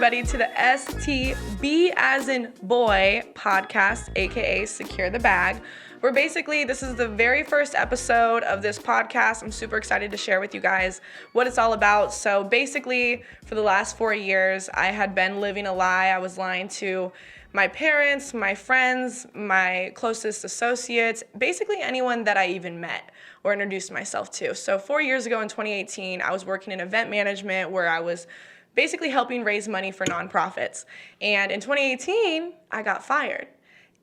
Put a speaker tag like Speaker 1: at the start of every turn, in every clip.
Speaker 1: everybody, to the STB as in boy podcast, aka Secure the Bag. Where basically, this is the very first episode of this podcast. I'm super excited to share with you guys what it's all about. So basically, for the last 4 years, I had been living a lie. I was lying to my parents, my friends, my closest associates, basically anyone that I even met or introduced myself to. So 4 years ago in 2018, I was working in event management where I was basically helping raise money for nonprofits. And in 2018, I got fired.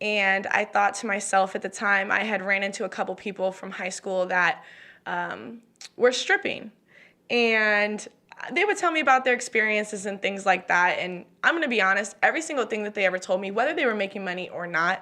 Speaker 1: And I thought to myself at the time, I had ran into a couple people from high school that were stripping. And they would tell me about their experiences and things like that. And I'm going to be honest, every single thing that they ever told me, whether they were making money or not,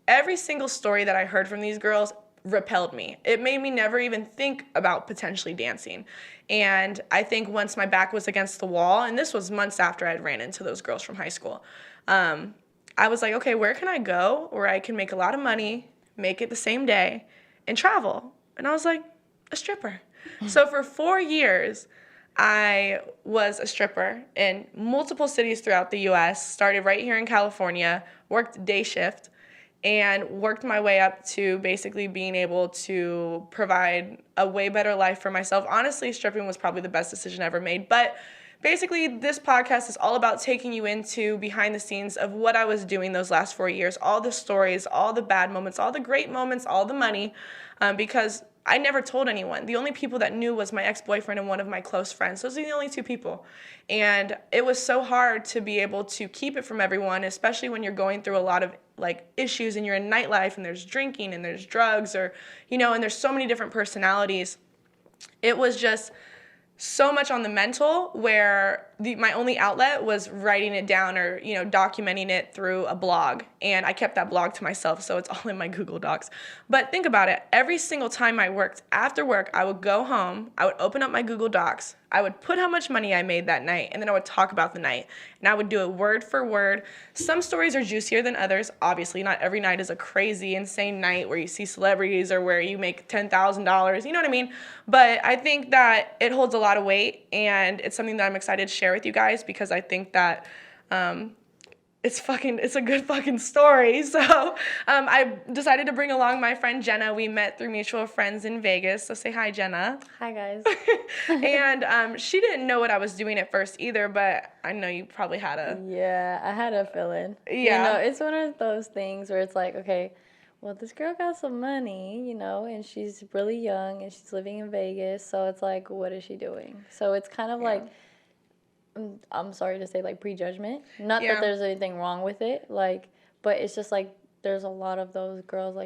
Speaker 1: every single story that I heard from these girls repelled me. It made me never even think about potentially dancing. And I think once my back was against the wall, and this was months after I'd ran into those girls from high school, I was like, okay, where can I go where I can make a lot of money, make it the same day, and travel? And I was like, a stripper. So for 4 years, I was a stripper in multiple cities throughout the U.S., started right here in California, worked day shift, and worked my way up to basically being able to provide a way better life for myself. Honestly, stripping was probably the best decision I ever made, but basically, this podcast is all about taking you into behind the scenes of what I was doing those last 4 years, all the stories, all the bad moments, all the great moments, all the money, because I never told anyone. The only people that knew was my ex-boyfriend and one of my close friends. Those are the only two people. And it was so hard to be able to keep it from everyone, especially when you're going through a lot of issues and you're in nightlife and there's drinking and there's drugs or, and there's so many different personalities. It was just so much on the mental where my only outlet was writing it down or, documenting it through a blog. And I kept that blog to myself, so it's all in my Google Docs. But think about it. Every single time I worked, after work, I would go home, I would open up my Google Docs, I would put how much money I made that night, and then I would talk about the night. And I would do it word for word. Some stories are juicier than others. Obviously, not every night is a crazy, insane night where you see celebrities or where you make $10,000. You know what I mean? But I think that it holds a lot of weight, and it's something that I'm excited to share with you guys because I think that it's a good fucking story. So I decided to bring along my friend Jenna. We met through mutual friends in Vegas. So say hi, Jenna.
Speaker 2: Hi, guys.
Speaker 1: And she didn't know what I was doing at first either, but I know you probably had a...
Speaker 2: Yeah, I had a feeling.
Speaker 1: Yeah.
Speaker 2: It's one of those things where it's like, okay, well, this girl got some money, and she's really young and she's living in Vegas. So it's like, what is she doing? So it's kind of like... I'm sorry to say, prejudgment. Not that there's anything wrong with it, but it's just, there's a lot of those girls,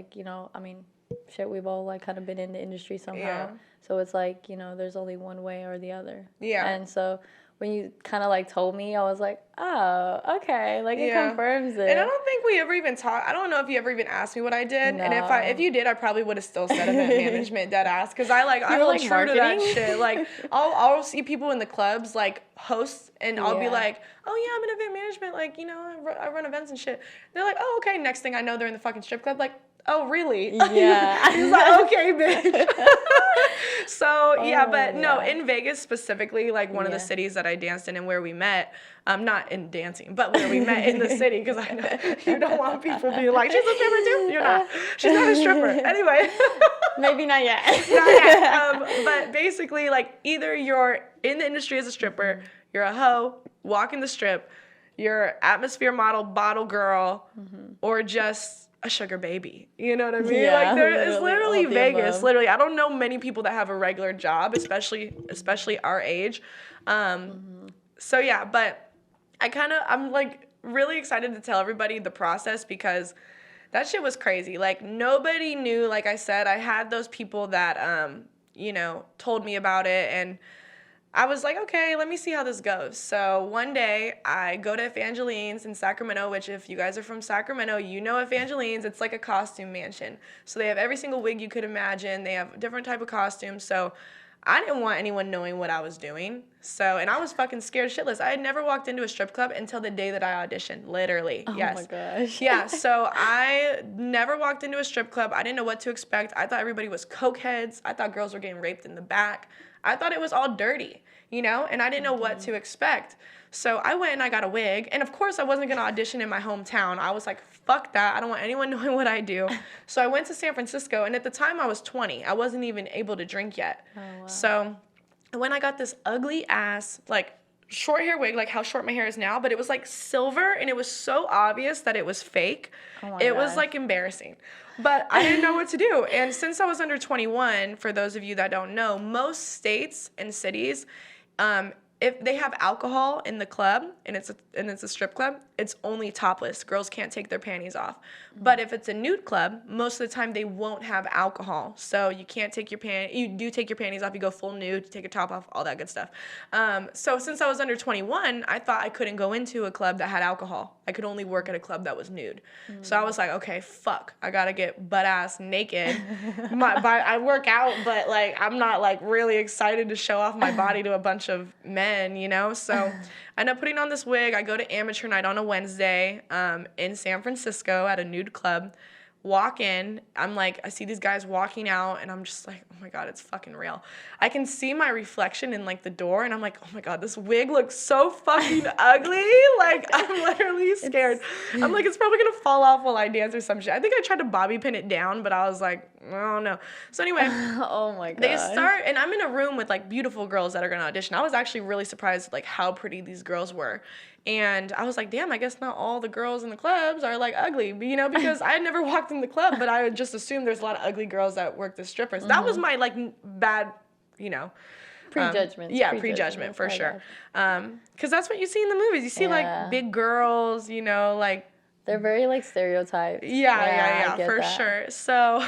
Speaker 2: shit, we've all, kind of been in the industry somehow.
Speaker 1: Yeah.
Speaker 2: So it's there's only one way or the other.
Speaker 1: Yeah.
Speaker 2: And so when you kind of, told me, I was like, oh, okay. It confirms it.
Speaker 1: And I don't think we ever even talked. I don't know if you ever even asked me what I did.
Speaker 2: No.
Speaker 1: And if you did, I probably would have still said event management, dead ass. Because I hold true
Speaker 2: marketing?
Speaker 1: to that shit. I'll see people in the clubs, hosts, and I'll be like, oh, yeah, I'm in event management. I run events and shit. They're like, oh, okay. Next thing I know, they're in the fucking strip club. Oh, really?
Speaker 2: Yeah.
Speaker 1: He's like, okay, bitch. So, in Vegas specifically, one of the cities that I danced in and where we met, not in dancing, but where we met in the city, because I know you don't want people being like, she's a stripper too? You're not. She's not a stripper. Anyway.
Speaker 2: Maybe not yet.
Speaker 1: Not yet. But basically, either you're in the industry as a stripper, you're a hoe, walking the strip, you're atmosphere model, bottle girl, or just a sugar baby. You know what I mean?
Speaker 2: Yeah,
Speaker 1: It's literally Vegas.
Speaker 2: above.
Speaker 1: Literally, I don't know many people that have a regular job, especially our age. So yeah, but I'm really excited to tell everybody the process because that shit was crazy. Nobody knew. Like I said, I had those people that told me about it, and I was like, okay, let me see how this goes. So one day I go to Evangeline's in Sacramento, which if you guys are from Sacramento, you know Evangeline's. It's like a costume mansion. So they have every single wig you could imagine. They have different type of costumes. So I didn't want anyone knowing what I was doing. And I was fucking scared shitless. I had never walked into a strip club until the day that I auditioned, literally.
Speaker 2: Oh
Speaker 1: yes.
Speaker 2: my gosh.
Speaker 1: Yeah, so I never walked into a strip club. I didn't know what to expect. I thought everybody was coke heads. I thought girls were getting raped in the back. I thought it was all dirty, you know, and I didn't know what to expect. So I went and I got a wig, and of course I wasn't gonna audition in my hometown. I was like, fuck that, I don't want anyone knowing what I do. So I went to San Francisco, and at the time I was 20. I wasn't even able to drink yet.
Speaker 2: Oh, wow.
Speaker 1: So when I got this ugly ass, like, short hair wig, like how short my hair is now, but it was like silver, and it was so obvious that it was fake. It was like embarrassing, but I didn't know what to do. And since I was under 21, for those of you that don't know, most states and cities, if they have alcohol in the club and it's a strip club, it's only topless. Girls can't take their panties off. But if it's a nude club, most of the time they won't have alcohol. So you can't take your you do take your panties off, you go full nude, you take your top off, all that good stuff. So since I was under 21, I thought I couldn't go into a club that had alcohol. I could only work at a club that was nude. So I was like, okay, fuck, I gotta get butt ass naked. I work out, but like I'm not like really excited to show off my body to a bunch of men, you know? So I end up putting on this wig. I go to amateur night on a Wednesday in San Francisco at a nude club. Walk in, I'm like, I see these guys walking out, and I'm just like, oh my God, it's fucking real. I can see my reflection in like the door, and I'm like, oh my God, this wig looks so fucking ugly. Like, I'm literally scared. I'm like, it's probably gonna fall off while I dance or some shit. I think I tried to bobby pin it down, but I was like, I don't know. So anyway,
Speaker 2: oh my God.
Speaker 1: They start, and I'm in a room with like beautiful girls that are gonna audition. I was actually really surprised like how pretty these girls were. And I was like, damn, I guess not all the girls in the clubs are like ugly, you know, because I had never walked in the club, but I would just assume there's a lot of ugly girls that work as strippers. That was my like bad, you know.
Speaker 2: Prejudgment.
Speaker 1: Prejudgment for sure. Because that's what you see in the movies. You see like big girls, you know, like.
Speaker 2: They're very like stereotyped.
Speaker 1: Yeah, for sure. So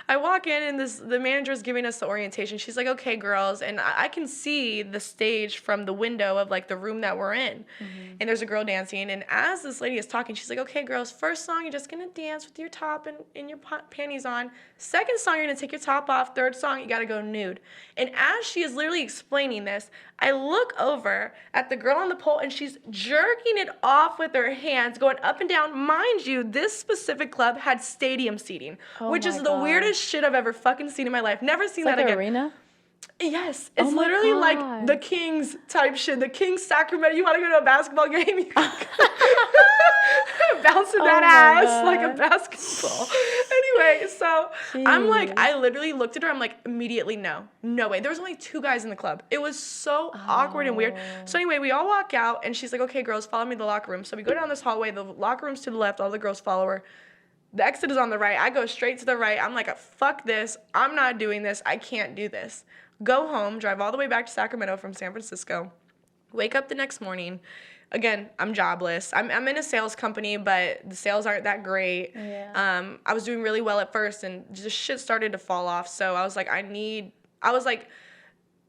Speaker 1: I walk in, and the manager's giving us the orientation. She's like, okay, girls. And I can see the stage from the window of like the room that we're in. And there's a girl dancing. And as this lady is talking, she's like, okay, girls, first song, you're just going to dance with your top and your panties on. Second song, you're going to take your top off. Third song, you got to go nude. And as she is literally explaining this, I look over at the girl on the pole, and she's jerking it off with her hands, going up and down. Mind you, this specific club had stadium seating, which is the weirdest shit I've ever fucking seen in my life. Never seen that again.
Speaker 2: Arena?
Speaker 1: Yes, it's literally like the Kings type shit. The Kings Sacramento. You want to go to a basketball game? You can bouncing that ass like a basketball. Anyway, so I'm like, I literally looked at her. I'm like, immediately, no way. There was only 2 guys in the club. It was so awkward and weird. So anyway, we all walk out, and she's like, okay, girls, follow me to the locker room. So we go down this hallway. The locker room's to the left. All the girls follow her. The exit is on the right. I go straight to the right. I'm like, fuck this. I'm not doing this. I can't do this. Go home, drive all the way back to Sacramento from San Francisco. Wake up the next morning. Again, I'm jobless. I'm in a sales company, but the sales aren't that great.
Speaker 2: Yeah.
Speaker 1: I was doing really well at first, and just shit started to fall off. So I was like,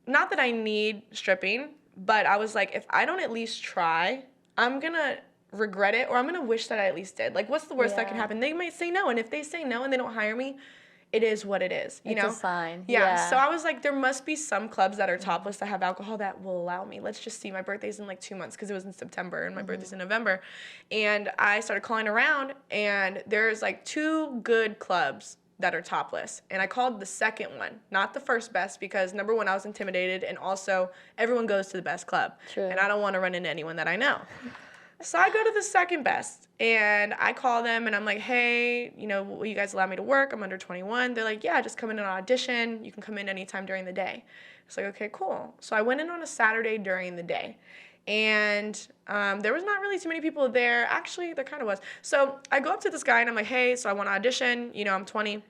Speaker 1: not that I need stripping, but I was like, if I don't at least try, I'm going to regret it, or I'm going to wish that I at least did. Like, what's the worst that can happen? They might say no, and if they say no and they don't hire me, it is what it is, you know?
Speaker 2: It's a sign.
Speaker 1: Yeah. So I was like, there must be some clubs that are topless that have alcohol that will allow me. Let's just see. My birthday's in like 2 months, because it was in September, and my birthday's in November. And I started calling around, and there's like 2 good clubs that are topless. And I called the second one, not the first best, because number one, I was intimidated, and also everyone goes to the best club.
Speaker 2: True.
Speaker 1: And I don't want to run into anyone that I know. So I go to the second best, and I call them, and I'm like, hey, you know, will you guys allow me to work? I'm under 21. They're like, yeah, just come in and audition. You can come in anytime during the day. It's like, okay, cool. So I went in on a Saturday during the day, and there was not really too many people there. Actually, there kind of was. So I go up to this guy, and I'm like, hey, so I want to audition. You know, I'm 20.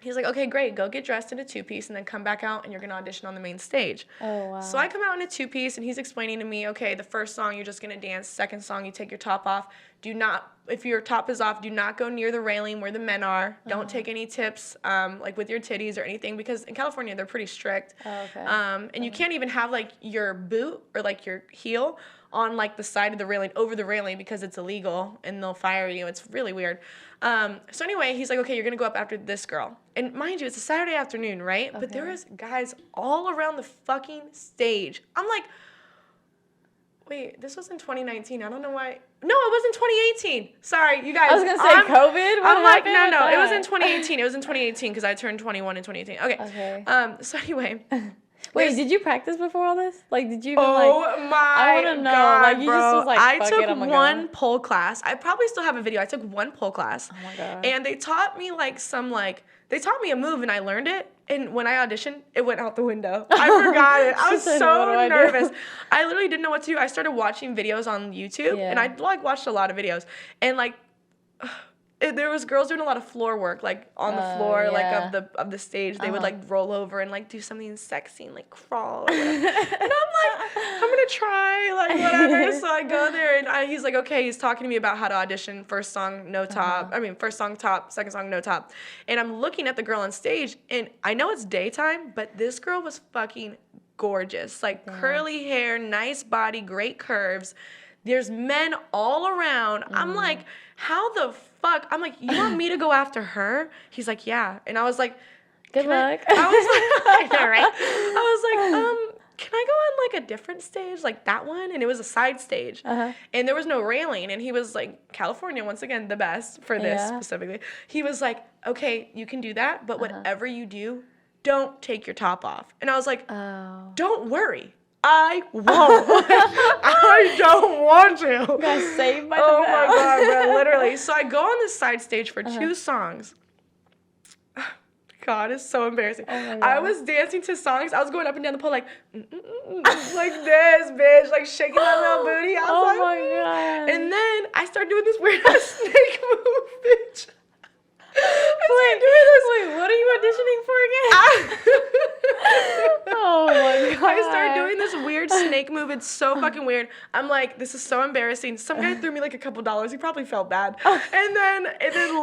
Speaker 1: He's like, okay, great. Go get dressed in a 2-piece and then come back out, and you're going to audition on the main stage.
Speaker 2: Oh, wow.
Speaker 1: So I come out in a 2-piece, and he's explaining to me, okay, the first song, you're just going to dance. Second song, you take your top off. If your top is off, do not go near the railing where the men are. Don't take any tips, like with your titties or anything, because in California, they're pretty strict.
Speaker 2: Oh, okay.
Speaker 1: And you can't even have like your boot or like your heel on like the side of the railing, over the railing, because it's illegal and they'll fire you. It's really weird. So anyway, he's like, okay, you're going to go up after this girl. And mind you, it's a Saturday afternoon, right? Okay. But there was guys all around the fucking stage. I'm like, wait, this was in 2019. I don't know why. No, it was in 2018. Sorry, you guys.
Speaker 2: I was going to say COVID.
Speaker 1: I'm like, no. It was in 2018. It was in 2018 because I turned 21 in 2018. Okay. So anyway,
Speaker 2: Wait, did you practice before all this? Like, did you even
Speaker 1: my
Speaker 2: I want to know.
Speaker 1: God,
Speaker 2: Like, you
Speaker 1: bro.
Speaker 2: just was like,
Speaker 1: I
Speaker 2: fuck
Speaker 1: took
Speaker 2: it, I'm gonna
Speaker 1: one
Speaker 2: go.
Speaker 1: pole class. I probably still have a video. I took one pole class.
Speaker 2: Oh my God.
Speaker 1: And they taught me they taught me a move and I learned it. And when I auditioned, it went out the window. I forgot it. I was
Speaker 2: She said,
Speaker 1: so
Speaker 2: "What do I do?"
Speaker 1: nervous. I literally didn't know what to do. I started watching videos on YouTube, and
Speaker 2: Yeah.
Speaker 1: I watched a lot of videos. And there was girls doing a lot of floor work, like on the floor, like
Speaker 2: yeah.
Speaker 1: of the stage. They would like roll over and like do something sexy and like crawl. Or whatever. And I'm like, I'm gonna try, like whatever. So I go there and he's like, okay, he's talking to me about how to audition. First song, no top. First song top, second song, no top. And I'm looking at the girl on stage, and I know it's daytime, but this girl was fucking gorgeous. Like curly hair, nice body, great curves. There's men all around. I'm like, how the fuck? I'm like, you want me to go after her? He's like, yeah. And I was like,
Speaker 2: Good luck.
Speaker 1: I was like, right? I was like, can I go on like a different stage, like that one? And it was a side stage. And there was no railing. And he was like, California, once again, the best for this specifically. He was like, okay, you can do that, but whatever you do, don't take your top off. And I was like, don't worry. I won't. I don't want to.
Speaker 2: You got saved by the
Speaker 1: Oh
Speaker 2: bell.
Speaker 1: my God, bro, literally. So I go on this side stage for 2 songs. God, it's so embarrassing.
Speaker 2: Oh my God.
Speaker 1: I was dancing to songs. I was going up and down the pole like, like this, bitch, like shaking that little booty. I was like,
Speaker 2: my God.
Speaker 1: And then I started doing this weird ass snake move, bitch.
Speaker 2: Wait, what are you auditioning for again? Oh my God.
Speaker 1: I started doing this weird snake move. It's so fucking weird. I'm like, this is so embarrassing. Some guy threw me like a couple dollars. He probably felt bad. And then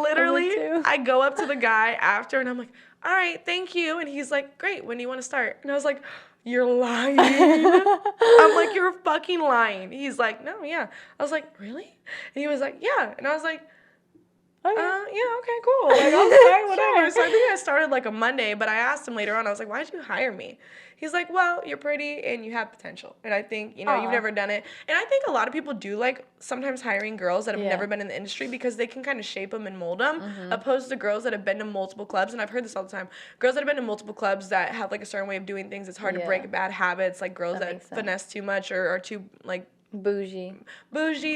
Speaker 1: literally, I go up to the guy after and I'm like, all right, thank you. And he's like, great, when do you want to start? And I was like, you're lying. I'm like, you're fucking lying. He's like, no, yeah. I was like, really? And he was like, yeah. And I was like, yeah, okay, cool. Like, I'll start, whatever.
Speaker 2: Sure.
Speaker 1: So I think I started like a Monday, but I asked him later on, I was like, why did you hire me? He's like, well, you're pretty and you have potential. And I think, you've never done it. And I think a lot of people do like sometimes hiring girls that have never been in the industry because they can kind of shape them and mold them, opposed to girls that have been to multiple clubs. And I've heard this all the time. Girls that have been to multiple clubs that have like a certain way of doing things, it's hard to break bad habits, like girls that finesse too much or are too like
Speaker 2: bougie,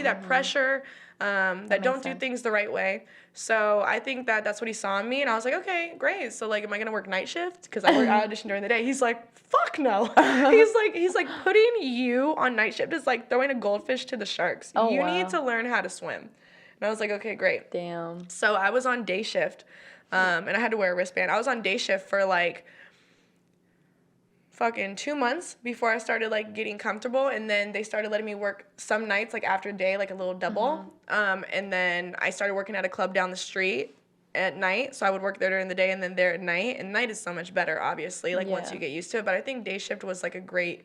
Speaker 1: that pressure, that don't do things the right way. So I think that's what he saw in me, and I was like, okay, great. So like, am I gonna work night shift? Because I audition during the day. He's like, fuck no. He's like putting you on night shift is like throwing a goldfish to the sharks. You need to learn how to swim. And I was like, okay, great.
Speaker 2: Damn.
Speaker 1: So I was on day shift, and I had to wear a wristband. I was on day shift for like fucking 2 months before I started like getting comfortable, and then they started letting me work some nights like after day, like a little double. And then I started working at a club down the street at night, so I would work there during the day and then there at night. And night is so much better, obviously, like once you get used to it. But I think day shift was like a great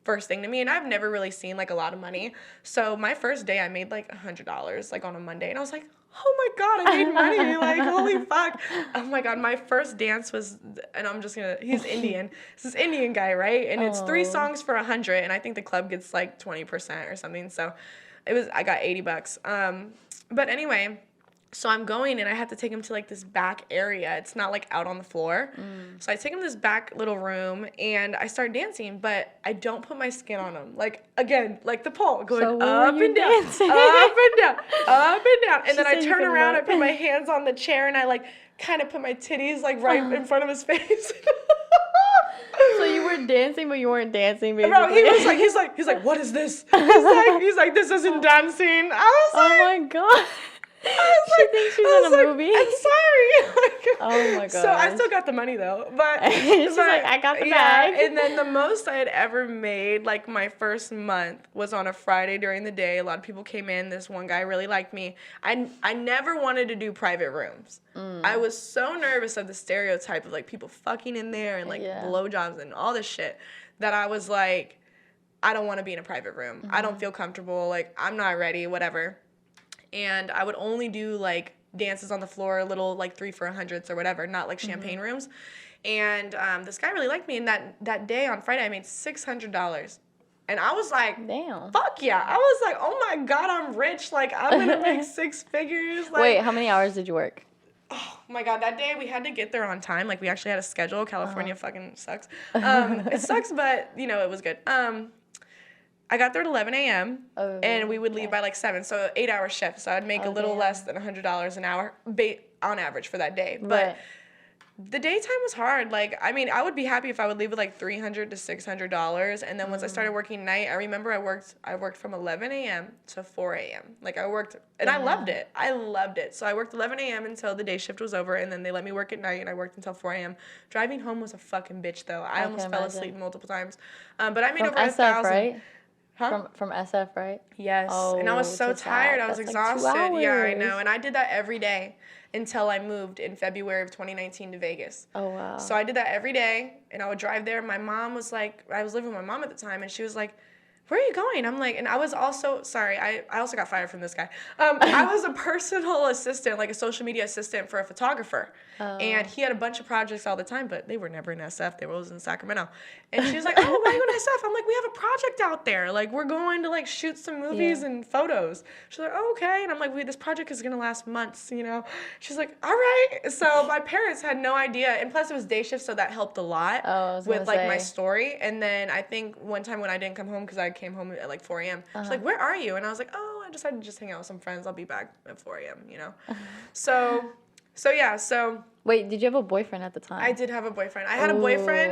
Speaker 1: first thing to me, and I've never really seen like a lot of money. So my first day I made like $100 like on a Monday, and I was like, oh my God, I made money, like holy fuck. Oh my God, my first dance was, and he's Indian. It's this Indian guy, right? And it's 3 songs for $100, and I think the club gets like 20% or something. So I got $80. But anyway, so I'm going, and I have to take him to like this back area. It's not like out on the floor. So I take him to this back little room, and I start dancing, but I don't put my skin on him. Like, again, like the pole, going up and down, up and down, up and down. And then I turn around, I put my hands on the chair, and I like kind of put my titties like right in front of his face.
Speaker 2: So you were dancing, but you weren't dancing, basically.
Speaker 1: Bro, he's like, what is this? He's like, this isn't dancing. I was like,
Speaker 2: oh my God. She thinks she's in a movie.
Speaker 1: I'm sorry.
Speaker 2: Oh my God.
Speaker 1: So I still got the money though, but
Speaker 2: she's like, I got the bag.
Speaker 1: And then the most I had ever made, like my first month, was on a Friday during the day. A lot of people came in. This one guy really liked me. I never wanted to do private rooms. I was so nervous of the stereotype of like people fucking in there and like blowjobs and all this shit that I was like, I don't want to be in a private room. I don't feel comfortable. Like, I'm not ready, whatever. And I would only do like dances on the floor, little like 3 for $100s or whatever, not like champagne rooms. And this guy really liked me, and that day on Friday I made $600. And I was like,
Speaker 2: damn,
Speaker 1: fuck yeah. I was like, oh my God, I'm rich. Like, I'm gonna make 6 figures. Like,
Speaker 2: wait, how many hours did you work?
Speaker 1: Oh, my God, that day we had to get there on time. Like, we actually had a schedule. California fucking sucks. It sucks, but, you know, it was good. I got there at 11 a.m. And we would leave by like 7. So 8-hour shift. So I'd make a little less than $100 an hour on average for that day. But the daytime was hard. Like, I mean, I would be happy if I would leave with like $300 to $600. And then once I started working night, I remember I worked from 11 a.m. to 4 a.m. Like, I worked, and I loved it. I loved it. So I worked 11 a.m. until the day shift was over, and then they let me work at night, and I worked until 4 a.m. Driving home was a fucking bitch, though. I almost fell asleep multiple times. But I made over
Speaker 2: SF,
Speaker 1: 1,000.
Speaker 2: right?
Speaker 1: Huh?
Speaker 2: From SF, right?
Speaker 1: Yes. And I was so tired. I was exhausted.
Speaker 2: Like
Speaker 1: yeah, I know. And I did that every day until I moved in February of 2019 to Vegas.
Speaker 2: Oh, wow.
Speaker 1: So I did that every day, and I would drive there. My mom was like, I was living with my mom at the time, and she was like, where are you going? I'm like, and I was also, sorry, I also got fired from this guy. I was a personal assistant, like a social media assistant for a photographer. And he had a bunch of projects all the time, but they were never in SF. They were always in Sacramento. And she was like, oh, why are you going to SF? I'm like, we have a project out there. Like, we're going to, like, shoot some movies and photos. She's like, oh, okay. And I'm like, this project is going to last months, you know? She's like, all right. So my parents had no idea. And plus, it was day shift, so that helped a lot with, like, my story. And then I think one time when I didn't come home, because I came home at, like, 4 a.m., she's like, where are you? And I was like, oh, I decided to just hang out with some friends. I'll be back at 4 a.m., you know? So yeah, so...
Speaker 2: Wait, did you have a boyfriend at the time?
Speaker 1: I did have a boyfriend. I had a boyfriend.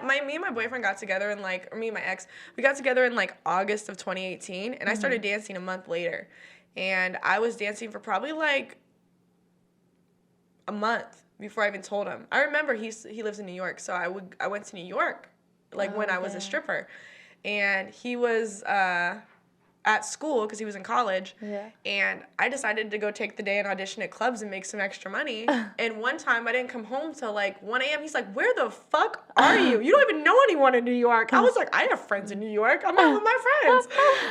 Speaker 1: Me and my boyfriend got together in me and my ex, we got together in like August of 2018, and I started dancing a month later. And I was dancing for probably like a month before I even told him. I remember he lives in New York, so I went to New York when I was a stripper. And he was at school because he was in college. Yeah. And I decided to go take the day and audition at clubs and make some extra money. And one time I didn't come home till like 1 a.m. He's like, where the fuck are you? You don't even know anyone in New York. I was like, I have friends in New York. I'm out with my friends.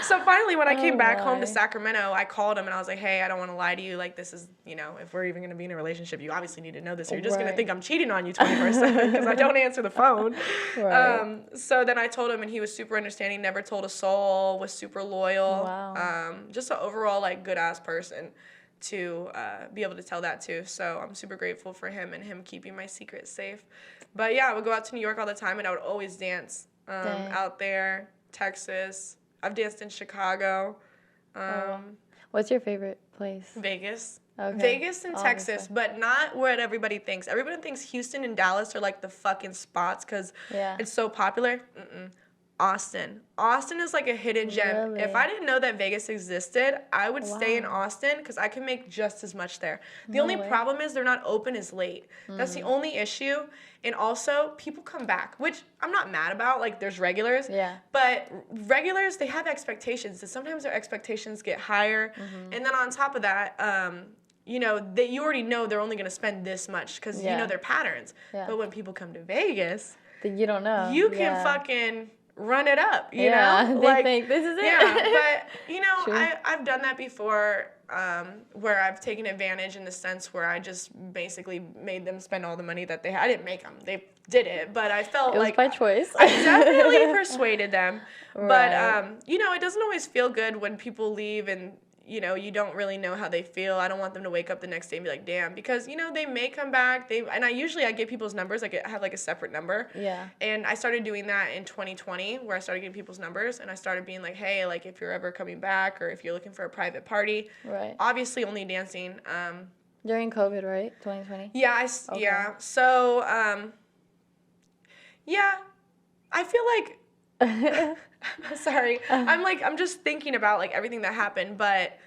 Speaker 1: So finally, when I came back home to Sacramento, I called him and I was like, hey, I don't want to lie to you. Like, this is, you know, if we're even going to be in a relationship, you obviously need to know this. Or you're just going to think I'm cheating on you 24/7 because I don't answer the phone. So then I told him, and he was super understanding, never told a soul, was super loyal. Wow. Just an overall, like, good-ass person to be able to tell that to. So I'm super grateful for him and him keeping my secret safe. But, yeah, I would go out to New York all the time, and I would always dance out there, Texas. I've danced in Chicago.
Speaker 2: What's your favorite place?
Speaker 1: Vegas. Okay. Vegas and Texas, but not what everybody thinks. Everybody thinks Houston and Dallas are, like, the fucking spots because it's so popular. Austin. Austin is like a hidden gem. Really? If I didn't know that Vegas existed, I would stay in Austin because I can make just as much there. The only problem is they're not open as late. That's the only issue. And also, people come back, which I'm not mad about. Like, there's regulars. Yeah. But regulars, they have expectations. And sometimes their expectations get higher. And then on top of that, you know, you already know they're only going to spend this much because you know their patterns. Yeah. But when people come to Vegas,
Speaker 2: you don't know.
Speaker 1: You can fucking run it up, you know?
Speaker 2: They think this is it.
Speaker 1: Yeah, but, you know, I've done that before where I've taken advantage in the sense where I just basically made them spend all the money that they had. I didn't make them. They did it, but I felt like...
Speaker 2: It was by choice.
Speaker 1: I definitely persuaded them. Right. But, you know, it doesn't always feel good when people leave and, you know, you don't really know how they feel. I don't want them to wake up the next day and be like, damn, because, you know, they may come back. And I get people's numbers. I have like a separate number. Yeah. And I started doing that in 2020 where I started getting people's numbers and I started being like, hey, like if you're ever coming back or if you're looking for a private party. Right. Obviously only dancing.
Speaker 2: During COVID, right? 2020?
Speaker 1: Yeah. Yeah. So, yeah, I feel like... Sorry. I'm just thinking about like everything that happened, but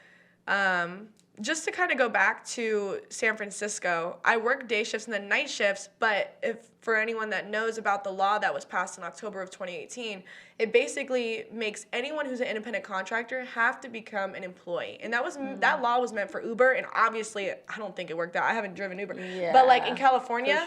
Speaker 1: just to kind of go back to San Francisco, I worked day shifts and then night shifts, but if for anyone that knows about the law that was passed in October of 2018, it basically makes anyone who's an independent contractor have to become an employee. And that law was meant for Uber, and obviously I don't think it worked out. I haven't driven Uber. Yeah, but like in California,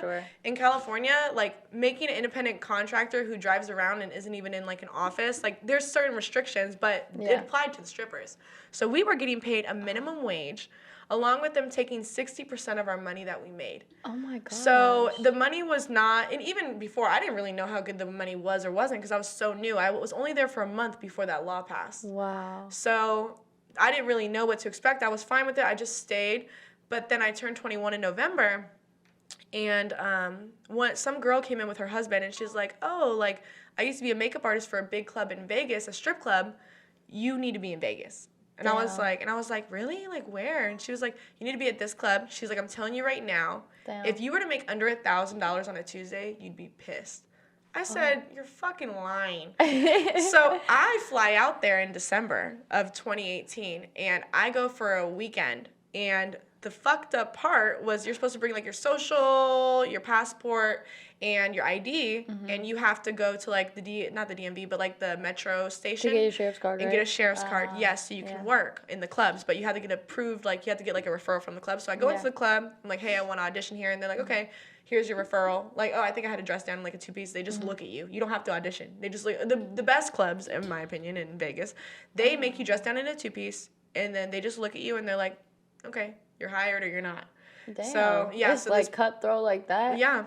Speaker 1: like making an independent contractor who drives around and isn't even in like an office, like there's certain restrictions, but it applied to the strippers. So we were getting paid a minimum wage, along with them taking 60% of our money that we made. Oh my gosh. So the money was not, and even before, I didn't really know how good the money was or wasn't because I was so new. I was only there for a month before that law passed. Wow. So I didn't really know what to expect. I was fine with it. I just stayed. But then I turned 21 in November, and some girl came in with her husband, and she's like, oh, like, I used to be a makeup artist for a big club in Vegas, a strip club. You need to be in Vegas. And I was like, really? Like, where? And she was like, you need to be at this club. She's like, I'm telling you right now, if you were to make under $1,000 on a Tuesday, you'd be pissed. I said, you're fucking lying. So I fly out there in December of 2018, and I go for a weekend. And the fucked up part was you're supposed to bring, like, your social, your passport, and your ID, and you have to go to, like, not the DMV, but, like, the metro station.
Speaker 2: To get your sheriff's card,
Speaker 1: and get a sheriff's card, yes, so you can work in the clubs. But you have to get approved, like, you have to get, like, a referral from the club. So I go into the club, I'm like, hey, I want to audition here. And they're like, okay, here's your referral. Like, oh, I think I had to dress down in, like, a two-piece. They just look at you. You don't have to audition. They just look. The best clubs, in my opinion, in Vegas, they make you dress down in a two-piece, and then they just look at you, and they're like, okay, you're hired or you're not.
Speaker 2: Damn.
Speaker 1: So, yeah.
Speaker 2: It's, like, cutthroat like that?
Speaker 1: Yeah.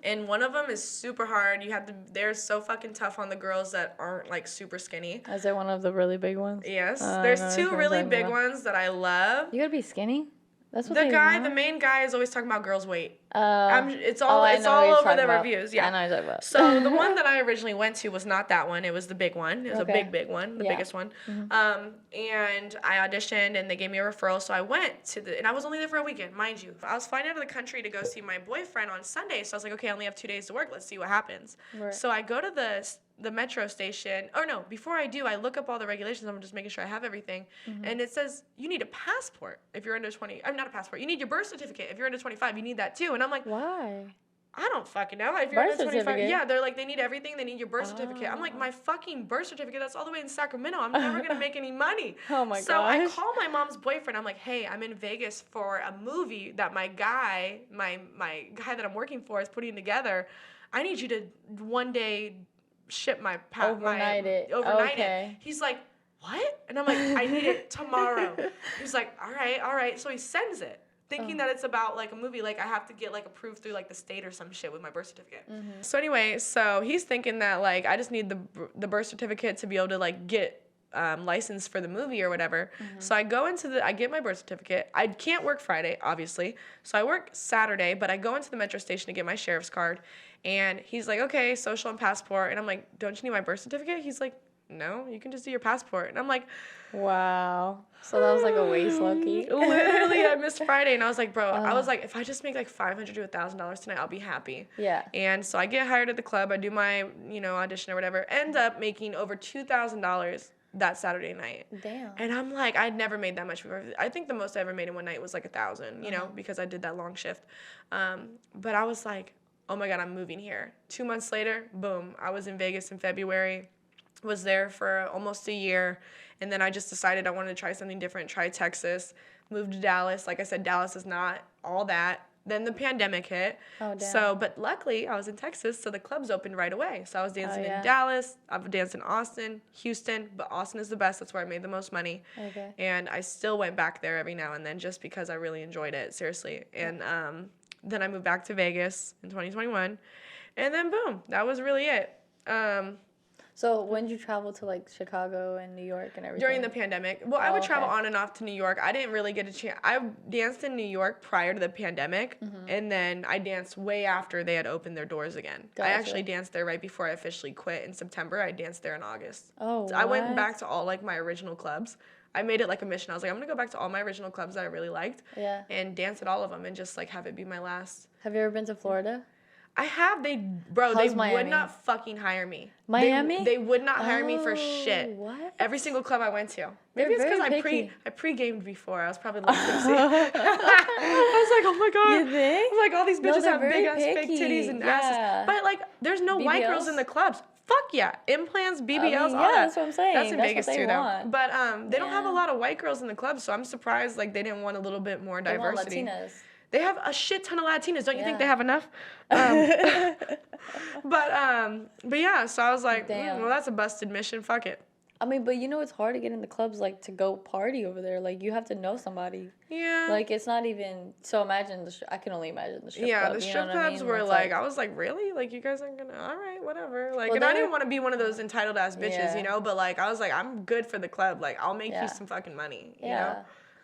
Speaker 1: And one of them is super hard. They're so fucking tough on the girls that aren't, like, super skinny.
Speaker 2: Is there one of the really big ones?
Speaker 1: Yes. There's two really big ones that I love.
Speaker 2: You gotta be skinny? That's what
Speaker 1: the main guy is always talking about girls' weight. It's all over the reviews. Yeah.
Speaker 2: I know what you're talking about.
Speaker 1: So the one that I originally went to was not that one. It was the big one. It was a big one, the biggest one. And I auditioned, and they gave me a referral. So I went and I was only there for a weekend, mind you. I was flying out of the country to go see my boyfriend on Sunday. So I was like, okay, I only have 2 days to work. Let's see what happens. Right. So I go to the metro station. Or no, before I do, I look up all the regulations. I'm just making sure I have everything. And it says you need a passport if you're under 20. I'm not a passport. You need your birth certificate. If you're under 25, you need that too. And I'm like,
Speaker 2: why?
Speaker 1: I don't fucking know. If you're under 25, yeah, they're like, they need everything. They need your birth certificate. I'm like, my fucking birth certificate, that's all the way in Sacramento. I'm never going to make any money.
Speaker 2: Oh my gosh.
Speaker 1: So I call my mom's boyfriend. I'm like, hey, I'm in Vegas for a movie that my guy that I'm working for is putting together. I need you to one day ship overnight it. He's like, what? And I'm like, I need it tomorrow. He's like, all right. So he sends it, thinking that it's about, like, a movie. Like, I have to get, like, approved through, like, the state or some shit with my birth certificate. So anyway, so he's thinking that, like, I just need the birth certificate to be able to, like, get licensed for the movie or whatever. So I go I get my birth certificate. I can't work Friday, obviously. So I work Saturday, but I go into the metro station to get my sheriff's card. And he's like, okay, social and passport. And I'm like, don't you need my birth certificate? He's like, no, you can just do your passport. And I'm like,
Speaker 2: wow. So that was like a waste, low-key.
Speaker 1: Literally, I missed Friday. And I was like, bro, I was like, if I just make like $500 to $1,000 tonight, I'll be happy.
Speaker 2: Yeah.
Speaker 1: And so I get hired at the club. I do my, audition or whatever. End up making over $2,000 that Saturday night.
Speaker 2: Damn.
Speaker 1: And I'm like, I'd never made that much before. I think the most I ever made in one night was like 1,000, because I did that long shift. But I was like, oh my God, I'm moving here. 2 months later, boom, I was in Vegas in February, was there for almost a year, and then I just decided I wanted to try something different, try Texas, moved to Dallas. Like I said, Dallas is not all that. Then the pandemic hit.
Speaker 2: Oh, damn.
Speaker 1: So, but luckily, I was in Texas, so the clubs opened right away. So I was dancing in Dallas, I've danced in Austin, Houston, but Austin is the best. That's where I made the most money.
Speaker 2: Okay.
Speaker 1: And I still went back there every now and then just because I really enjoyed it, seriously. And then I moved back to Vegas in 2021, and then boom, that was really it.
Speaker 2: So when did you travel to, like, Chicago and New York and everything?
Speaker 1: During the pandemic. Well, I would travel on and off to New York. I didn't really get a chance. I danced in New York prior to the pandemic, and then I danced way after they had opened their doors again. Gotcha. I actually danced there right before I officially quit in September. I danced there in August.
Speaker 2: Oh,
Speaker 1: so I went back to all, like, my original clubs. I made it like a mission. I was like, I'm going to go back to all my original clubs that I really liked and dance at all of them and just, like, have it be my last.
Speaker 2: Have you ever been to Florida?
Speaker 1: I have. They would not fucking hire me.
Speaker 2: Miami?
Speaker 1: They would not hire me for shit.
Speaker 2: What?
Speaker 1: Every single club I went to. Maybe it's because I pre-gamed before. I was probably like tipsy. I was like, oh my God.
Speaker 2: You think?
Speaker 1: I was like, all these bitches have big ass fake titties and asses. But, like, there's no BBLs? White girls in the clubs. Fuck yeah. Implants, BBLs, all that.
Speaker 2: That's what I'm saying.
Speaker 1: That's in Vegas too,
Speaker 2: though.
Speaker 1: But they don't have a lot of white girls in the clubs, so I'm surprised, like, they didn't want a little bit more diversity.
Speaker 2: They want Latinas.
Speaker 1: They have a shit ton of Latinas. Don't you think they have enough? But yeah, so I was like, well, that's a busted mission. Fuck it.
Speaker 2: I mean, but it's hard to get in the clubs, like, to go party over there. Like, you have to know somebody.
Speaker 1: Yeah.
Speaker 2: Like, it's not even, so imagine, I can only imagine the strip clubs.
Speaker 1: Yeah, the strip clubs were like, I was like, really? Like, you guys aren't gonna, all right, whatever. Like, and I didn't want to be one of those entitled ass bitches, but like, I was like, I'm good for the club. Like, I'll make you some fucking money, you know?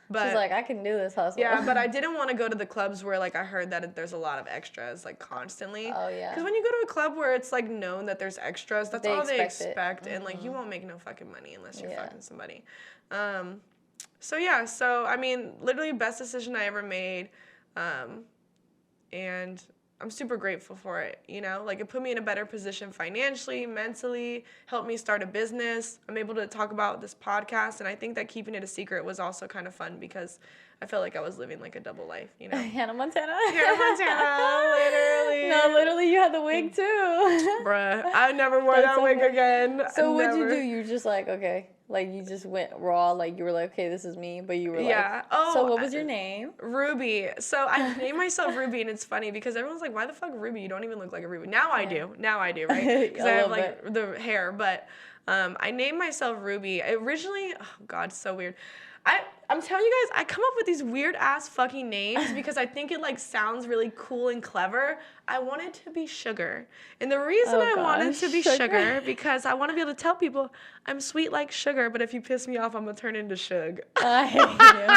Speaker 1: But
Speaker 2: she's like, I can do this hustle.
Speaker 1: yeah, but I didn't want to go to the clubs where, like, I heard that there's a lot of extras, like, constantly.
Speaker 2: Oh, yeah.
Speaker 1: Because when you go to a club where it's, like, known that there's extras, that's all they expect.
Speaker 2: Mm-hmm.
Speaker 1: And, like, you won't make no fucking money unless you're
Speaker 2: Yeah.
Speaker 1: fucking somebody. So, I mean, literally best decision I ever made. And I'm super grateful for it, you know? Like, it put me in a better position financially, mentally, helped me start a business. I'm able to talk about this podcast, and I think that keeping it a secret was also kind of fun because I felt like I was living, like, a double life, you know?
Speaker 2: Hannah Montana.
Speaker 1: Hannah Montana, literally.
Speaker 2: No, literally, you had the wig, too.
Speaker 1: Bruh, I never wore that wig again.
Speaker 2: So what'd you
Speaker 1: Never.
Speaker 2: do? You just like, okay. Like, you just went raw, like, you were like, okay, this is me, but you were like,
Speaker 1: Yeah. Oh,
Speaker 2: so what was your name?
Speaker 1: Ruby. So I named myself Ruby, and it's funny because everyone's like, why the fuck Ruby? You don't even look like a Ruby. Now I do, right? Because I have, like, the hair. But I named myself Ruby. Originally, oh, God, so weird. I'm telling you guys, I come up with these weird-ass fucking names because I think it, like, sounds really cool and clever. I wanted to be Sugar. And the reason I wanted to be Sugar, because I want to be able to tell people I'm sweet like sugar, but if you piss me off, I'm going to turn into Shug.
Speaker 2: I hate you.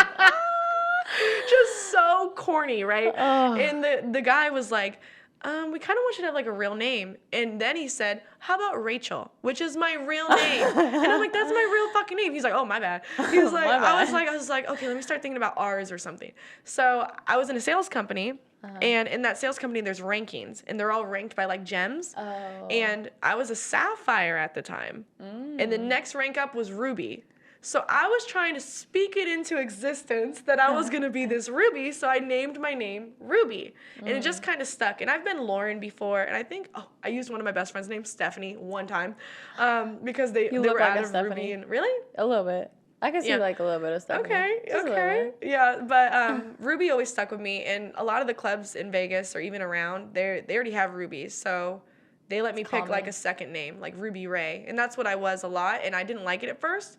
Speaker 1: Just so corny, right?
Speaker 2: Oh.
Speaker 1: And the guy was like, we kind of want you to have, like, a real name. And then he said, how about Rachel, which is my real name? And I'm like, that's my real fucking name. He's like, oh, my bad. He was like, I was like, okay, let me start thinking about ours or something. So I was in a sales company, and in that sales company, there's rankings, and they're all ranked by, like, gems.
Speaker 2: Oh.
Speaker 1: And I was a sapphire at the time. And the next rank up was ruby. So I was trying to speak it into existence that I was going to be this Ruby, so I named my name Ruby. And it just kind of stuck. And I've been Lauren before, and I think, I used one of my best friends' names, Stephanie, one time, because they were
Speaker 2: like
Speaker 1: out
Speaker 2: a
Speaker 1: of
Speaker 2: Stephanie.
Speaker 1: Ruby. And really?
Speaker 2: A little bit. I can see, like, a little bit of Stephanie.
Speaker 1: Okay. Yeah, but Ruby always stuck with me, and a lot of the clubs in Vegas or even around, they already have Rubies, so they let me pick, like, a second name, like Ruby Ray. And that's what I was a lot, and I didn't like it at first.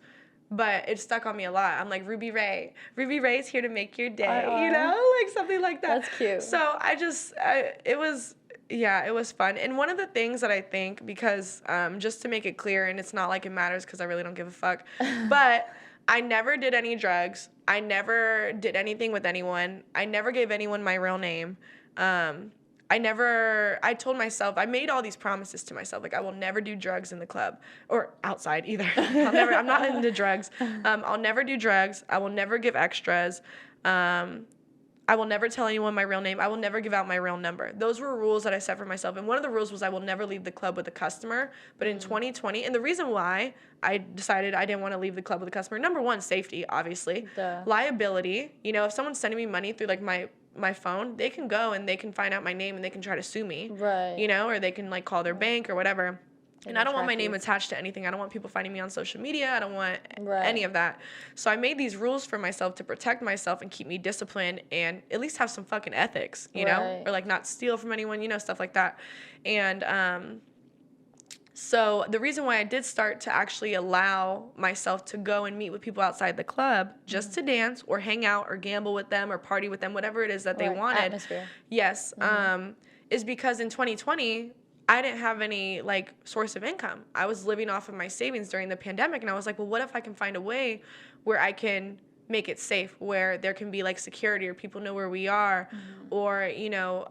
Speaker 1: But it stuck on me a lot. I'm like, Ruby Ray. Ruby Ray's here to make your day. You know? Like, something like that.
Speaker 2: That's cute.
Speaker 1: So it was fun. And one of the things that I think, because just to make it clear, and it's not like it matters because I really don't give a fuck, but I never did any drugs. I never did anything with anyone. I never gave anyone my real name. I told myself, I made all these promises to myself, like, I will never do drugs in the club or outside either. I'm not into drugs. I'll never do drugs. I will never give extras. I will never tell anyone my real name. I will never give out my real number. Those were rules that I set for myself. And one of the rules was I will never leave the club with a customer. But in 2020, and the reason why I decided I didn't want to leave the club with a customer, number one, safety, obviously.
Speaker 2: Duh.
Speaker 1: Liability. You know, if someone's sending me money through, like, my phone, they can go and they can find out my name and they can try to sue me.
Speaker 2: Right.
Speaker 1: You know, or they can, like, call their bank or whatever. And I don't want my name attached to anything. I don't want people finding me on social media. I don't want any of that. So I made these rules for myself to protect myself and keep me disciplined and at least have some fucking ethics, you know? Or, like, not steal from anyone, you know, stuff like that. And so the reason why I did start to actually allow myself to go and meet with people outside the club just to dance or hang out or gamble with them or party with them, whatever it is that they wanted.
Speaker 2: Atmosphere.
Speaker 1: Yes. Is because in 2020, I didn't have any, like, source of income. I was living off of my savings during the pandemic, and I was like, well, what if I can find a way where I can make it safe, where there can be, like, security or people know where we are, or, you know,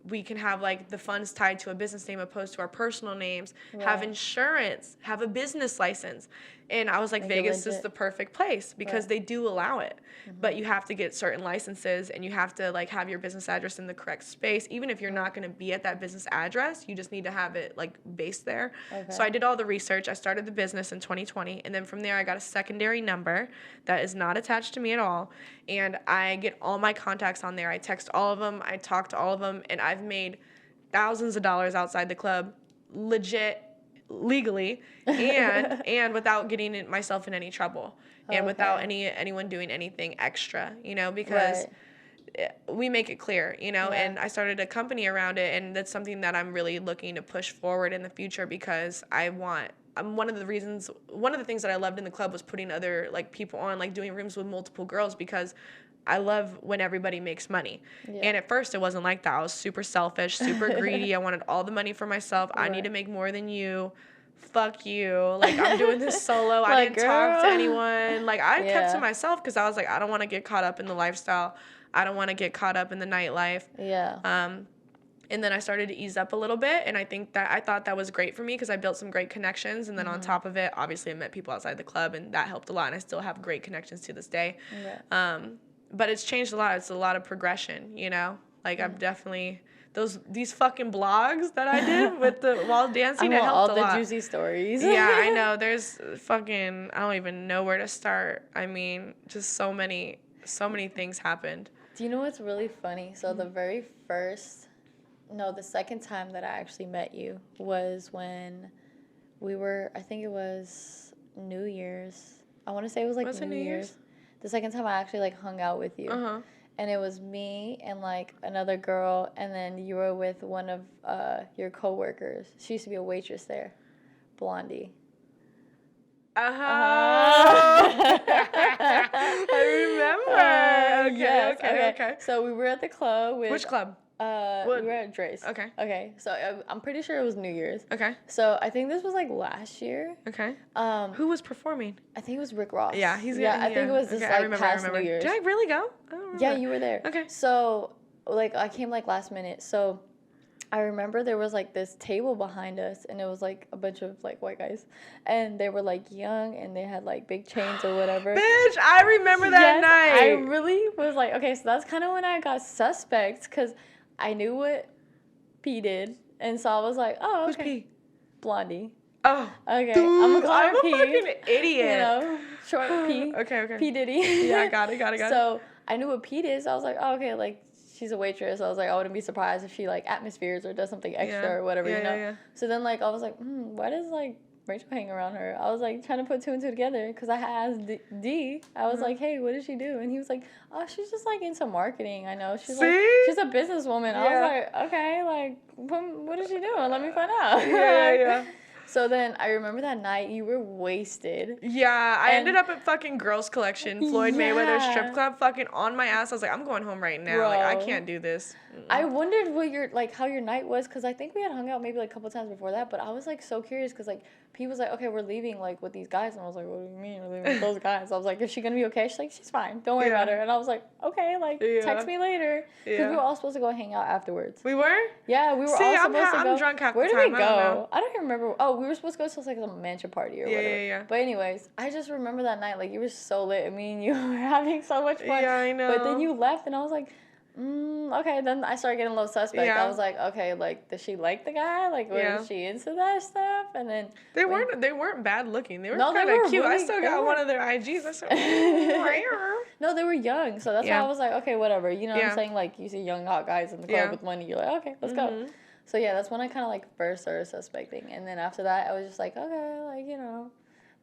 Speaker 1: we can have, like, the funds tied to a business name opposed to our personal names, have insurance, have a business license. And I was like, Vegas is the perfect place because they do allow it. But you have to get certain licenses and you have to, like, have your business address in the correct space. Even if you're not going to be at that business address, you just need to have it, like, based there. So I did all the research. I started the business in 2020. And then from there, I got a secondary number that is not attached to me at all. And I get all my contacts on there. I text all of them. I talk to all of them. And I've made thousands of dollars outside the club, legit, legally, and without getting myself in any trouble, and without anyone doing anything extra, you know, because we make it clear, you know, and I started a company around it, and that's something that I'm really looking to push forward in the future because one of the things that I loved in the club was putting other, like, people on, like, doing rooms with multiple girls because I love when everybody makes money. And at first it wasn't like that. I was super selfish, super greedy. I wanted all the money for myself. I need to make more than you. fuck you. Like, I'm doing this solo. I
Speaker 2: Like,
Speaker 1: didn't talk to
Speaker 2: girl.
Speaker 1: anyone. Like, I kept to
Speaker 2: Yeah.
Speaker 1: myself because I was like, I don't want to get caught up in the lifestyle. I don't want to get caught up in the nightlife.
Speaker 2: Yeah.
Speaker 1: And then I started to ease up a little bit, and I thought that was great for me because I built some great connections. And then on top of it, obviously I met people outside the club, and that helped a lot. And I still have great connections to this day.
Speaker 2: Yeah.
Speaker 1: But it's changed a lot. It's a lot of progression, you know. Like I've definitely these fucking blogs that I did with the while dancing.
Speaker 2: I
Speaker 1: It
Speaker 2: want
Speaker 1: helped
Speaker 2: all
Speaker 1: a
Speaker 2: the
Speaker 1: lot.
Speaker 2: juicy stories.
Speaker 1: Yeah, I know. There's fucking I don't even know where to start. I mean, just so many things happened.
Speaker 2: Do you know what's really funny? So the second time that I actually met you was when I think it was New Year's. I want to say it was like New Year's. The second time I actually like hung out with you.
Speaker 1: Uh-huh.
Speaker 2: And it was me and like another girl, and then you were with one of your coworkers. She used to be a waitress there, Blondie.
Speaker 1: I remember.
Speaker 2: Yes,
Speaker 1: Okay.
Speaker 2: So we were at the club with.
Speaker 1: Which club?
Speaker 2: We were at Dre's.
Speaker 1: Okay.
Speaker 2: Okay. So I'm pretty sure it was New Year's.
Speaker 1: Okay.
Speaker 2: So I think this was like last year.
Speaker 1: Okay. Who was performing?
Speaker 2: I think it was Rick Ross.
Speaker 1: Yeah,
Speaker 2: I think it was this past New Year's.
Speaker 1: Did I really go? I don't remember.
Speaker 2: Yeah, you were there.
Speaker 1: Okay.
Speaker 2: So like I came like last minute. So I remember there was like this table behind us, and it was like a bunch of like white guys, and they were like young, and they had like big chains or whatever.
Speaker 1: Bitch, I remember that night.
Speaker 2: I really was like, okay, so that's kind of when I got suspect, because I knew what P did, and so I was like, oh, okay.
Speaker 1: Who's P?
Speaker 2: Blondie.
Speaker 1: Oh.
Speaker 2: Okay,
Speaker 1: Dude,
Speaker 2: I'm gonna call her
Speaker 1: I'm
Speaker 2: P.
Speaker 1: a fucking idiot.
Speaker 2: You know, short P.
Speaker 1: Okay.
Speaker 2: P Diddy.
Speaker 1: Yeah, got it.
Speaker 2: So I knew what P did, so I was like, oh, okay, like, she's a waitress. I was like, I wouldn't be surprised if she, like, atmospheres or does something extra or whatever, you know?
Speaker 1: Yeah.
Speaker 2: So then, like, I was like, why does, like, Rachel hang around her? I was, like, trying to put two and two together, because I had asked D. I was like, hey, what does she do? And he was like, oh, she's just, like, into marketing. I know. She's, like, she's a businesswoman. I was like, okay, like, what is she doing? Let me find out.
Speaker 1: Yeah.
Speaker 2: So then I remember that night you were wasted.
Speaker 1: Yeah, I ended up at fucking Girls Collection, Floyd Mayweather strip club, fucking on my ass. I was like, I'm going home right now.
Speaker 2: Bro.
Speaker 1: Like, I can't do this.
Speaker 2: I wondered how your night was, because I think we had hung out maybe like a couple times before that, but I was like so curious, because like P was like, okay, we're leaving like with these guys, and I was like, what do you mean we're leaving with those guys? I was like, is she gonna be okay? She's like, she's fine, don't worry about her. And I was like, okay, like text me later, because we were all supposed to go hang out afterwards.
Speaker 1: We were?
Speaker 2: Yeah, we were all supposed to go.
Speaker 1: I'm drunk half the
Speaker 2: Where
Speaker 1: time.
Speaker 2: Where did we go? I don't even remember. Oh, we were supposed to go to like some mansion party or whatever.
Speaker 1: Yeah.
Speaker 2: But anyways, I just remember that night, like you were so lit, and me and you were having so much fun.
Speaker 1: Yeah, I know.
Speaker 2: But then you left, and I was like, okay. Then I started getting a little suspect. I was like, okay, like, does she like the guy? Like, was she into that stuff? And then
Speaker 1: they weren't bad looking. They were kind of cute. I still got one of their IGs. I said,
Speaker 2: no, they were young, so that's why I was like, okay, whatever. You know what I'm saying? Like, you see young hot guys in the club with money, you're like, okay, let's go. So yeah, that's when I kind of like first started suspecting, and then after that, I was just like, okay, like, you know.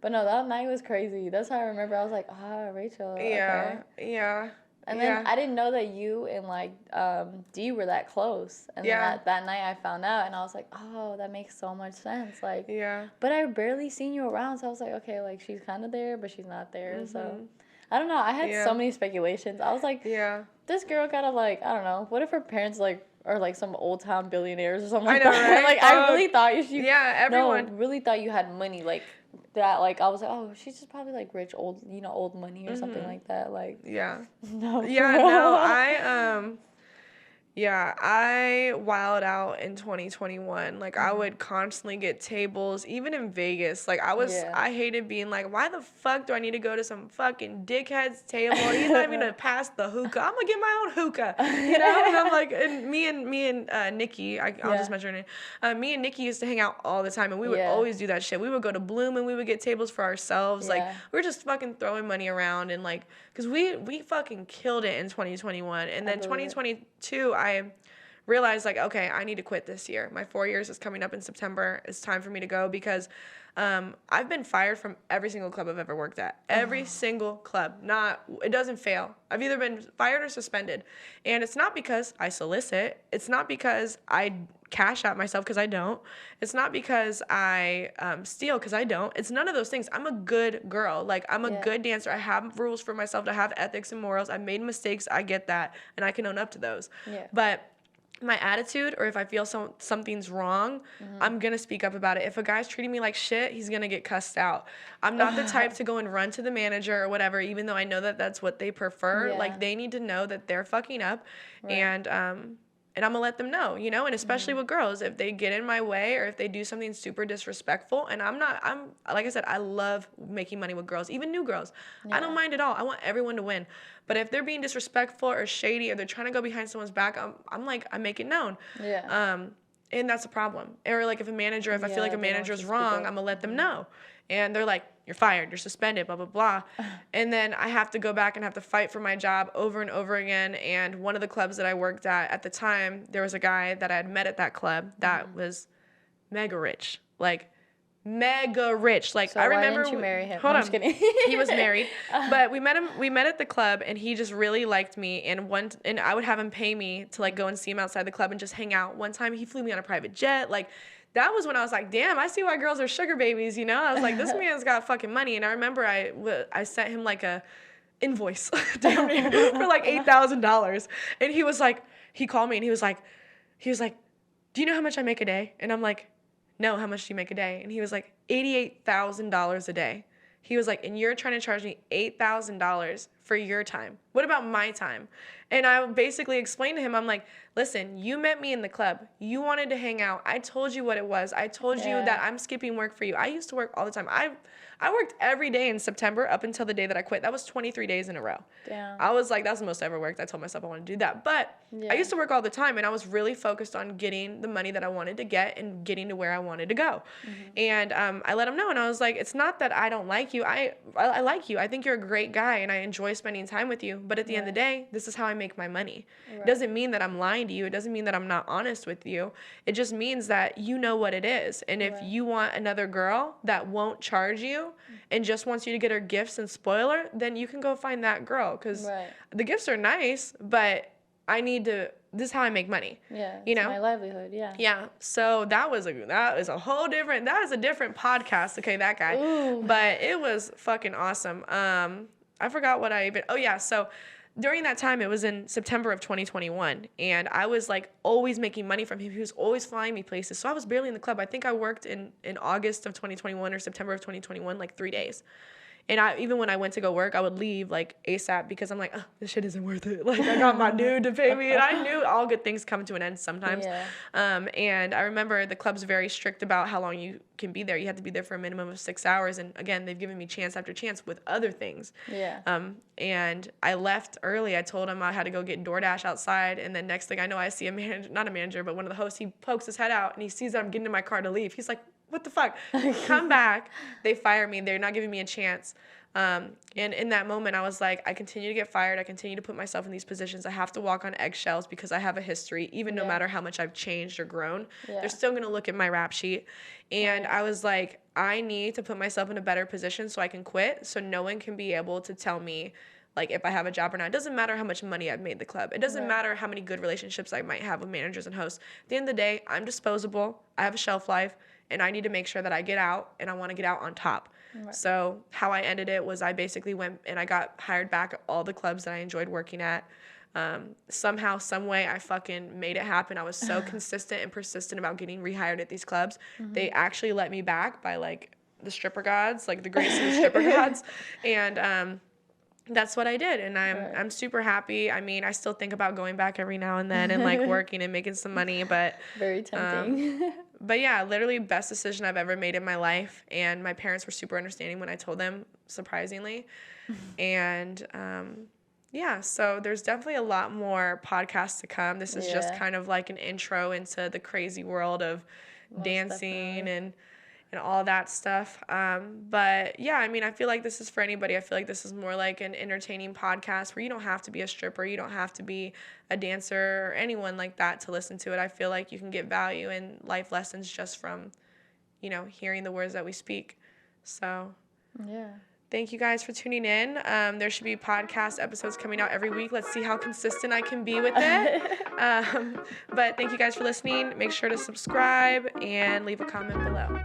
Speaker 2: But no, that night was crazy. That's how I remember. I was like, Rachel. Okay.
Speaker 1: Yeah.
Speaker 2: And then I didn't know that you and like D were that close. And then that night I found out, and I was like, oh, that makes so much sense. Like, but I barely seen you around, so I was like, okay, like she's kind of there, but she's not there. So I don't know. I had so many speculations. I was like, this girl gotta like, I don't know. What if her parents like are like some old town billionaires or something like that? Right? Like I really thought you.
Speaker 1: Yeah, everyone.
Speaker 2: No, really thought you had money like. That like I was like, oh, she's just probably like rich, old money or something like that. Like no,
Speaker 1: I wilded out in 2021. Like I would constantly get tables, even in Vegas. Like I hated being like, why the fuck do I need to go to some fucking dickhead's table? He's not even gonna pass the hookah. I'm gonna get my own hookah, you know. And I'm like, and me and Nikki, I'll just mention her name. Me and Nikki used to hang out all the time, and we would always do that shit. We would go to Bloom and we would get tables for ourselves. Like we were just fucking throwing money around, and like, cause we fucking killed it in 2021, and then 2022. I realized like, okay, I need to quit this year. My 4 years is coming up in September. It's time for me to go, because I've been fired from every single club I've ever worked at. Every single club. It doesn't fail. I've either been fired or suspended. And it's not because I solicit. It's not because I cash out myself, because I don't. It's not because I steal, because I don't. It's none of those things. I'm a good girl. Like, I'm a good dancer. I have rules for myself. I have ethics and morals. I've made mistakes. I get that. And I can own up to those. But my attitude or if I feel something's wrong, I'm going to speak up about it. If a guy's treating me like shit, he's going to get cussed out. I'm not the type to go and run to the manager or whatever, even though I know that that's what they prefer.
Speaker 2: Yeah.
Speaker 1: Like, they need to know that they're fucking up.
Speaker 2: Right.
Speaker 1: And I'm going to let them know, you know, and especially with girls, if they get in my way or if they do something super disrespectful, and I'm like I said, I love making money with girls, even new girls. I don't mind at all. I want everyone to win. But if they're being disrespectful or shady or they're trying to go behind someone's back, I make it known.
Speaker 2: Yeah.
Speaker 1: And that's a problem. Or like if I feel like a manager's wrong, I'm going to let them know. And they're like, you're fired, you're suspended, blah, blah, blah. And then I have to go back and have to fight for my job over and over again. And one of the clubs that I worked at the time, there was a guy that I had met at that club that was mega rich. Like, mega rich. Like,
Speaker 2: So
Speaker 1: I remember.
Speaker 2: why didn't you marry him?
Speaker 1: Hold
Speaker 2: I'm
Speaker 1: on.
Speaker 2: just kidding.
Speaker 1: He was married, but we met at the club, and he just really liked me. And I would have him pay me to like go and see him outside the club and just hang out. One time, he flew me on a private jet. Like, that was when I was like, damn, I see why girls are sugar babies. You know, I was like, this man's got fucking money. And I remember I sent him like a invoice damn near, for like $8,000, and he was like, he called me and he was like, do you know how much I make a day? And I'm like, no, how much do you make a day? And he was like, $88,000 a day. He was like, and you're trying to charge me $8,000 for your time. What about my time? And I basically explained to him, I'm like, listen, you met me in the club. You wanted to hang out. I told you what it was. I told you that I'm skipping work for you. I used to work all the time. I worked every day in September up until the day that I quit. That was 23 days in a row.
Speaker 2: Damn.
Speaker 1: I was like, that's the most I ever worked. I told myself I wanted to do that. But I used to work all the time, and I was really focused on getting the money that I wanted to get and getting to where I wanted to go. And I let him know, and I was like, it's not that I don't like you. I like you. I think you're a great guy, and I enjoy spending time with you. But at the end of the day, this is how I make my money. It doesn't mean that I'm lying to you. It doesn't mean that I'm not honest with you. It just means that you know what it is. And if you want another girl that won't charge you and just wants you to get her gifts and spoil her, then you can go find that girl, because the gifts are nice, but this is how I make money.
Speaker 2: Yeah,
Speaker 1: you know,
Speaker 2: my livelihood. Yeah.
Speaker 1: Yeah. So that is a different podcast. Okay, that guy.
Speaker 2: Ooh.
Speaker 1: But it was fucking awesome. I forgot what so during that time, it was in September of 2021, and I was like always making money from him. He was always flying me places. So I was barely in the club. I think I worked in August of 2021 or September of 2021, like 3 days. And even when I went to go work, I would leave like ASAP, because I'm like, oh, this shit isn't worth it. Like, I got my dude to pay me, and I knew all good things come to an end sometimes. And I remember the club's very strict about how long you can be there. You have to be there for a minimum of 6 hours. And again, they've given me chance after chance with other things. And I left early. I told him I had to go get DoorDash outside. And then next thing I know, I see not a manager, but one of the hosts. He pokes his head out and he sees that I'm getting in my car to leave. He's like, what the fuck? Come back. They fire me. They're not giving me a chance. And in that moment, I was like, I continue to get fired. I continue to put myself in these positions. I have to walk on eggshells because I have a history. Even no matter how much I've changed or grown, they're still going to look at my rap sheet. And I was like, I need to put myself in a better position so I can quit, so no one can be able to tell me like if I have a job or not. It doesn't matter how much money I've made the club. It doesn't matter how many good relationships I might have with managers and hosts. At the end of the day, I'm disposable. I have a shelf life. And I need to make sure that I get out, and I want to get out on top. So how I ended it was I basically went and I got hired back at all the clubs that I enjoyed working at. Somehow, some way, I fucking made it happen. I was so consistent and persistent about getting rehired at these clubs. They actually let me back by like the stripper gods, like the grace of the stripper gods. And that's what I did, and I'm super happy. I mean, I still think about going back every now and then and like working and making some money, but
Speaker 2: very tempting.
Speaker 1: But yeah, literally best decision I've ever made in my life, and my parents were super understanding when I told them, surprisingly. And so there's definitely a lot more podcasts to come. This is just kind of like an intro into the crazy world of dancing and all that stuff. But yeah, I mean, I feel like this is for anybody. I feel like this is more like an entertaining podcast where you don't have to be a stripper. You don't have to be a dancer or anyone like that to listen to it. I feel like you can get value and life lessons just from, hearing the words that we speak. So thank you guys for tuning in. There should be podcast episodes coming out every week. Let's see how consistent I can be with it. But thank you guys for listening. Make sure to subscribe and leave a comment below.